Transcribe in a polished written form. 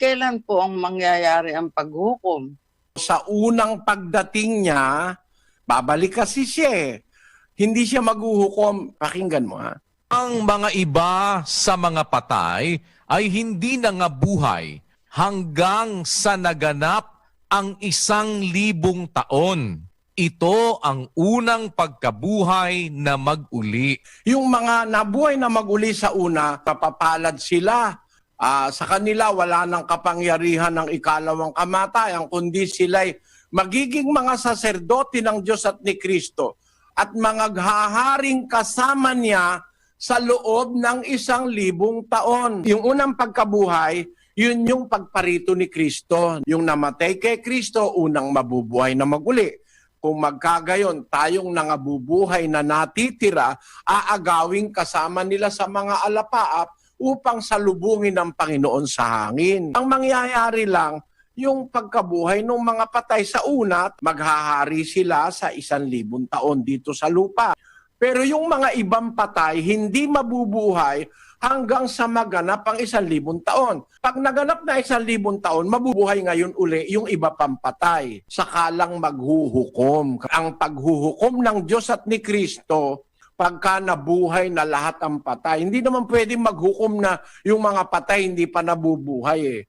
Kailan po ang mangyayari ang paghukom? Sa unang pagdating niya, babalik kasi siya eh. Hindi siya maghuhukom. Pakinggan mo ha. Ang mga iba sa mga patay ay hindi nangabuhay hanggang sa naganap ang 1,000 taon. Ito ang unang pagkabuhay na mag-uli. Yung mga nabuhay na mag-uli sa una, papapalad sila. Sa kanila, wala nang kapangyarihan ng ikalawang kamatayan, kundi sila'y magiging mga saserdote ng Diyos at ni Kristo at mangaghaharing kasama niya sa loob ng 1,000 taon. Yung unang pagkabuhay, yun yung pagparito ni Kristo. Yung namatay kay Kristo, unang mabubuhay na maguli. Kung magkagayon, tayong nangabubuhay na natitira, aagawing kasama nila sa mga alapaap upang salubungin ng Panginoon sa hangin. Ang mangyayari lang, yung pagkabuhay ng mga patay sa una, maghahari sila sa 1,000 taon dito sa lupa. Pero yung mga ibang patay, hindi mabubuhay hanggang sa maganap ang 1,000 taon. Pag naganap na 1,000 taon, mabubuhay ngayon uli yung iba pang patay. Saka lang maghuhukom. Ang paghuhukom ng Diyos at ni Kristo, pagka nabuhay na lahat ang patay. Hindi naman pwedeng maghukom na yung mga patay hindi pa nabubuhay eh.